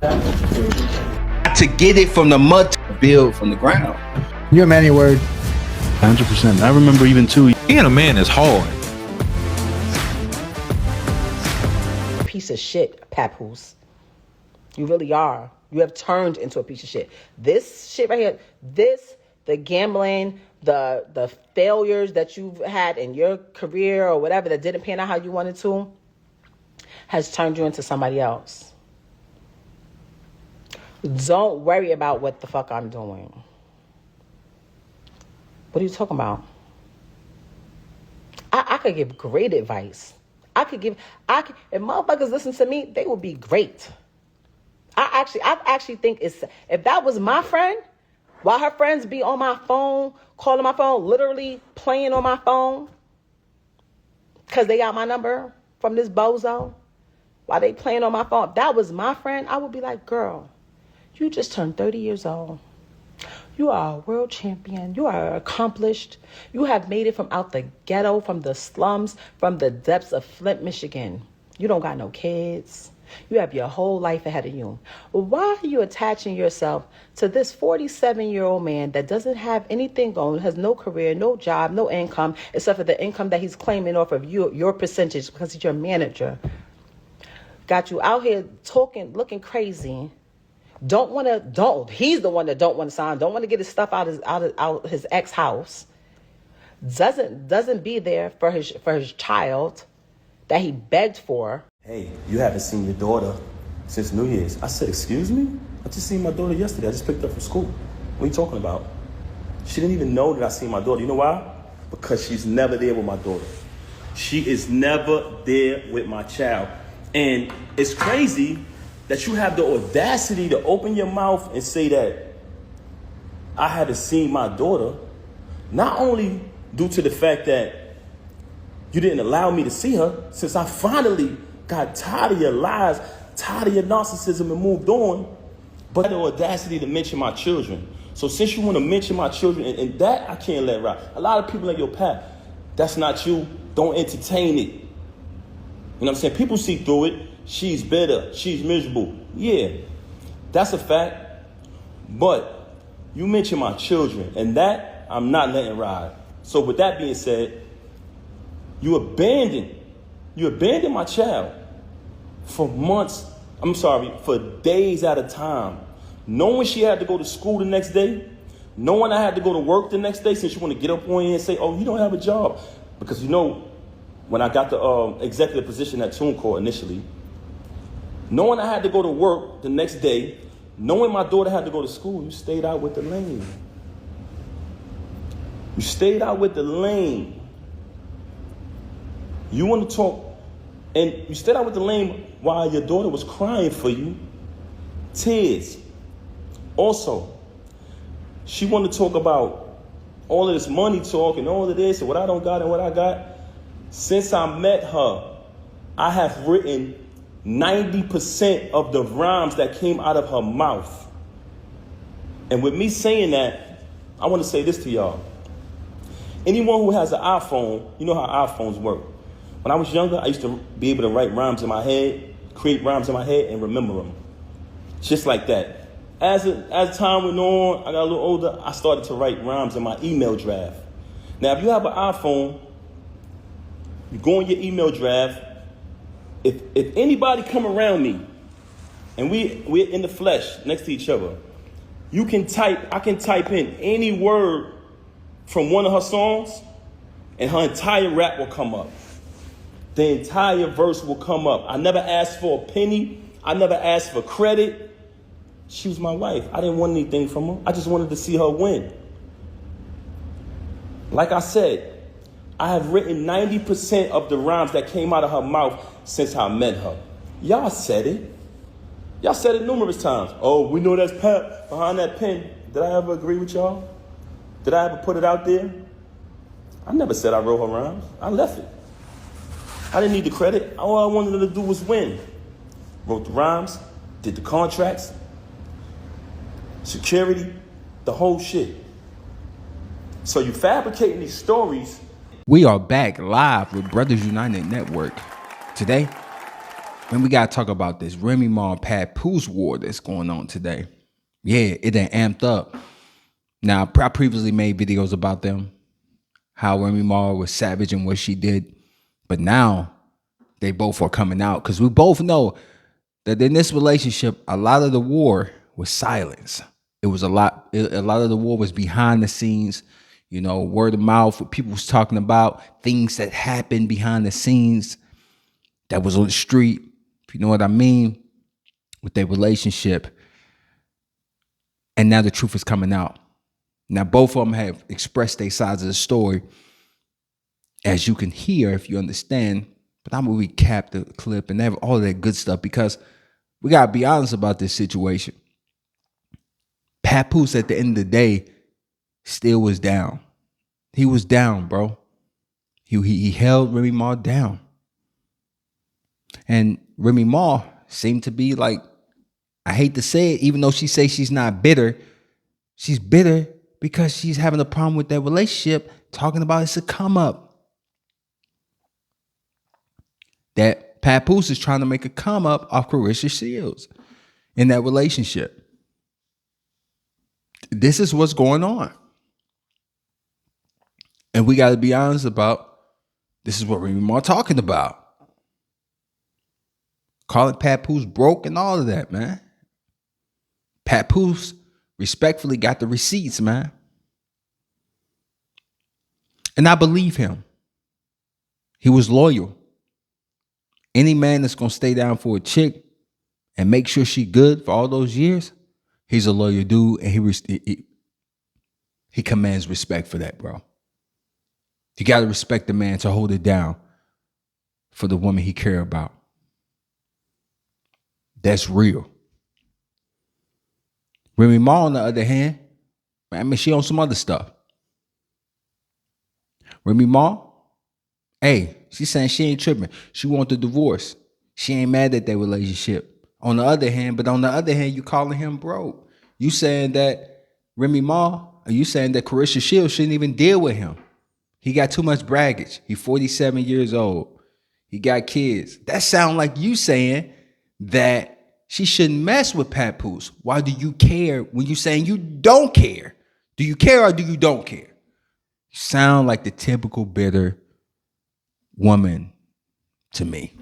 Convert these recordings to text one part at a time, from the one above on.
To get it from the mud to build from the ground. You're a man of your word. 100%. I remember even too. Being a man is hard. Piece of shit, Papoose. You really are. You have turned into a piece of shit. This shit right here, the gambling, the failures that you've had in your career or whatever that didn't pan out how you wanted to, has turned you into somebody else. Don't worry about what the fuck I'm doing. What are you talking about? I could give great advice. If motherfuckers listen to me, they would be great. I actually think if that was my friend, while her friends be on my phone, calling my phone, literally playing on my phone, because they got my number from this bozo, while they playing on my phone, if that was my friend, I would be like, girl, you just turned 30 years old. You are a world champion. You are accomplished. You have made it from out the ghetto, from the slums, from the depths of Flint, Michigan. You don't got no kids. You have your whole life ahead of you. Why are you attaching yourself to this 47-year-old man that doesn't have anything going, has no career, no job, no income, except for the income that he's claiming off of you, your percentage, because he's your manager? Got you out here talking, looking crazy. He's the one that don't want to sign, don't want to get his stuff out his ex house. Doesn't be there for his child that he begged for. Hey, you haven't seen your daughter since New Year's. I said, excuse me? I just seen my daughter yesterday. I just picked her up from school. What are you talking about? She didn't even know that I seen my daughter. You know why? Because she's never there with my daughter. She is never there with my child. And it's crazy that you have the audacity to open your mouth and say that I haven't seen my daughter, not only due to the fact that you didn't allow me to see her, since I finally got tired of your lies, tired of your narcissism and moved on, but the audacity to mention my children. So since you want to mention my children, and that I can't let ride. A lot of people in your path, that's not you, don't entertain it. You know what I'm saying? People see through it. She's bitter. She's miserable. Yeah, that's a fact. But you mentioned my children, and that I'm not letting ride. So with that being said, you abandoned my child for days at a time. Knowing she had to go to school the next day, knowing I had to go to work the next day, since you want to get up on you and say, oh, you don't have a job. Because when I got the executive position at TuneCore initially, knowing I had to go to work the next day, knowing my daughter had to go to school, you stayed out with the lane. You stayed out with the lane. You want to talk, and you stayed out with the lane while your daughter was crying for you. Tears. Also, she wanted to talk about all of this money talk and all of this and what I don't got and what I got. Since I met her, I have written 90% of the rhymes that came out of her mouth. And with me saying that, I want to say this to y'all. Anyone who has an iPhone, you know how iPhones work. When I was younger, I used to be able to write rhymes in my head, create rhymes in my head, and remember them. Just like that. As time went on, I got a little older, I started to write rhymes in my email draft. Now, if you have an iPhone, you go in your email draft. If anybody come around me, and we're in the flesh next to each other, I can type in any word from one of her songs, and her entire rap will come up. The entire verse will come up. I never asked for a penny. I never asked for credit. She was my wife. I didn't want anything from her. I just wanted to see her win. Like I said, I have written 90% of the rhymes that came out of her mouth since I met her. Y'all said it. Y'all said it numerous times. Oh, we know that's Pat behind that pen. Did I ever agree with y'all? Did I ever put it out there? I never said I wrote her rhymes. I left it. I didn't need the credit. All I wanted her to do was win. Wrote the rhymes, did the contracts, security, the whole shit. So you fabricating these stories. We are back live with Brothers United Network. Today, And we gotta talk about this Remy Ma Papoose war that's going on today. Yeah, it done amped up. Now, I previously made videos about them, how Remy Ma was savage in what she did, but now they both are coming out because we both know that in this relationship, a lot of the war was silence. It was a lot of the war was behind the scenes, word of mouth, what people was talking about, things that happened behind the scenes that was on the street, if you know what I mean, with their relationship. And now the truth is coming out. Now, both of them have expressed their sides of the story, as you can hear if you understand. But I'm going to recap the clip and have all of that good stuff because we got to be honest about this situation. Papoose, at the end of the day, still was down. He was down, bro. He held Remy Ma down. And Remy Ma seemed to be like, I hate to say it, even though she says she's not bitter, she's bitter because she's having a problem with that relationship, talking about it's a come up. That Papoose is trying to make a come up off Carissa Shields in that relationship. This is what's going on. And we got to be honest about, this is what Remy Ma talking about. Calling Papoose broke and all of that, man. Papoose respectfully got the receipts, man. And I believe him. He was loyal. Any man that's going to stay down for a chick and make sure she good for all those years, he's a loyal dude, and he commands respect for that, bro. You got to respect the man to hold it down for the woman he care about. That's real. Remy Ma, on the other hand, I mean, she on some other stuff. Remy Ma, hey, she's saying she ain't tripping. She want the divorce. She ain't mad at that relationship. On the other hand, you calling him broke. You saying that Remy Ma, or you saying that Carissa Shields shouldn't even deal with him. He got too much baggage. He 47 years old. He got kids. That sound like you saying that she shouldn't mess with Papoose. Why do you care when you saying you don't care? Do you care or do you don't care? You sound like the typical bitter woman to me.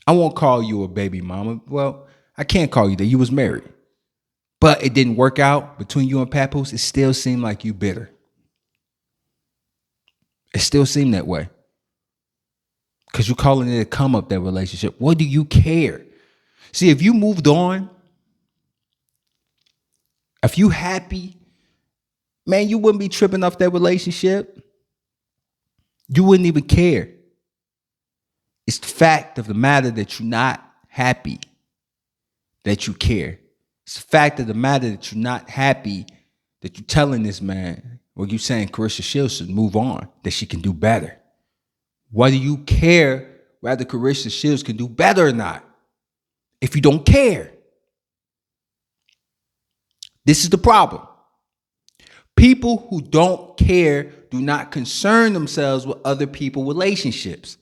I won't call you a baby mama. Well, I can't call you that. You was married. But it didn't work out between you and Papoose. It still seemed like you bitter. It still seemed that way. Because you're calling it a come up, that relationship. What do you care? See, if you moved on, if you happy, man, you wouldn't be tripping off that relationship. You wouldn't even care. It's the fact of the matter that you're not happy that you care. It's the fact of the matter that you're not happy that you're telling this man, or you saying Carissa Shields should move on, that she can do better. Why do you care whether Carissa Shields can do better or not? If you don't care. This is the problem. People who don't care do not concern themselves with other people's relationships.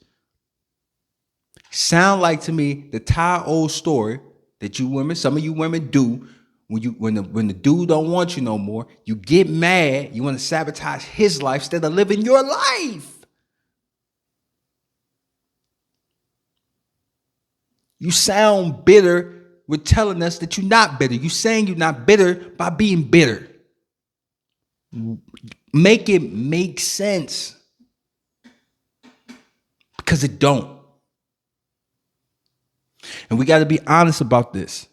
Sound like to me the tired old story that you women, some of you women do, when the dude don't want you no more, you get mad, you want to sabotage his life instead of living your life. You sound bitter with telling us that you're not bitter. You saying you're not bitter by being bitter. Make it make sense. Because it don't. And we got to be honest about this.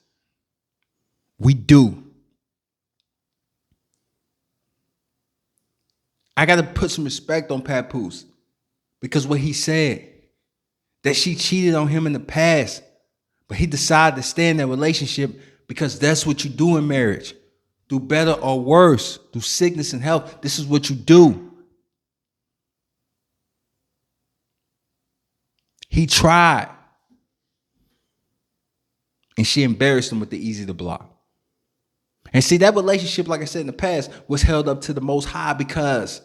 We do. I got to put some respect on Papoose. Because what he said, that she cheated on him in the past, but he decided to stay in that relationship because that's what you do in marriage. Do better or worse, through sickness and health. This is what you do. He tried. And she embarrassed him with the easy to block. And see, that relationship, like I said in the past, was held up to the Most High because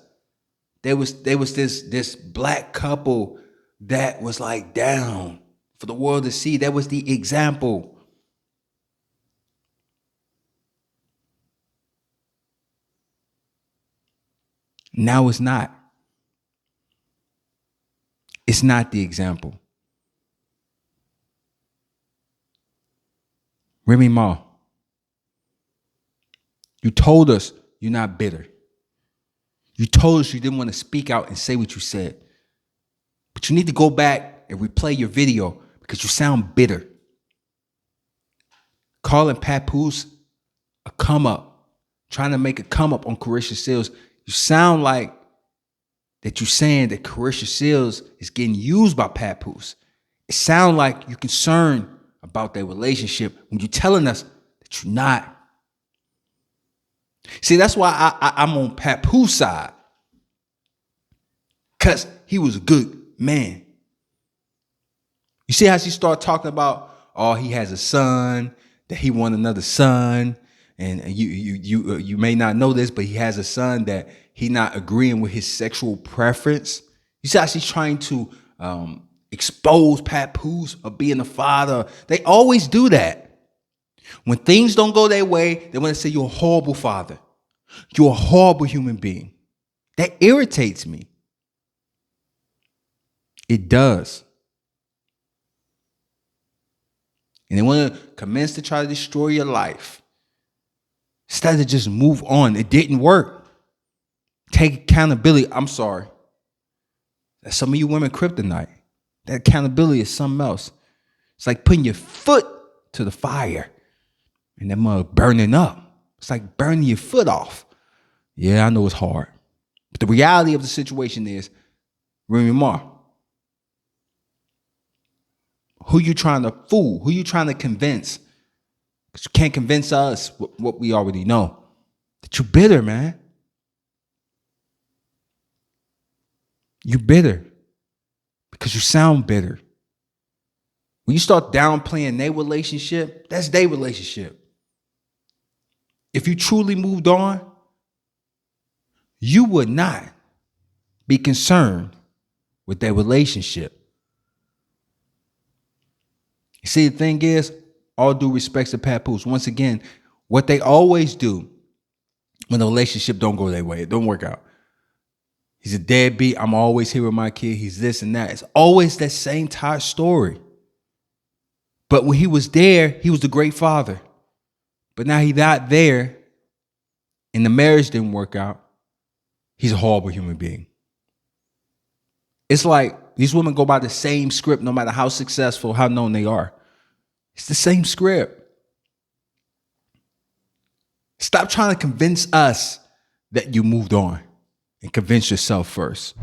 there was this black couple that was like down for the world to see. That was the example. Now it's not. It's not the example. Remy Ma, you told us you're not bitter. You told us you didn't want to speak out and say what you said. But you need to go back and replay your video because you sound bitter. Calling Papoose a come up, trying to make a come up on Carisha Seals. You sound like that you're saying that Carisha Seals is getting used by Papoose. It sounds like you're concerned about their relationship when you're telling us that you're not. See, that's why I'm on Papoose side. Because he was a good man. You see how she started talking about, oh, he has a son, that he want another son. And you may not know this, but he has a son that he not agreeing with his sexual preference. You see how she's trying to expose Papoose of being a father. They always do that. When things don't go their way, they want to say you're a horrible father. You're a horrible human being. That irritates me. It does. And they want to commence to try to destroy your life. Instead of just move on. It didn't work. Take accountability. I'm sorry. That's some of you women kryptonite. That accountability is something else. It's like putting your foot to the fire and that mug burning up. It's like burning your foot off. Yeah, I know it's hard. But the reality of the situation is, Remy Ma, who you trying to fool? Who you trying to convince? Because you can't convince us what we already know. That you're bitter, man. You're bitter. Because you sound bitter. When you start downplaying their relationship, that's their relationship. If you truly moved on, you would not be concerned with their relationship. You see, the thing is, all due respect to Papoose, once again, what they always do when the relationship don't go their way, it don't work out. He's a deadbeat. I'm always here with my kid. He's this and that. It's always that same tired story. But when he was there, he was the great father. But now he's not there and the marriage didn't work out. He's a horrible human being. It's like these women go by the same script no matter how successful, how known they are. It's the same script. Stop trying to convince us that you moved on and convince yourself first.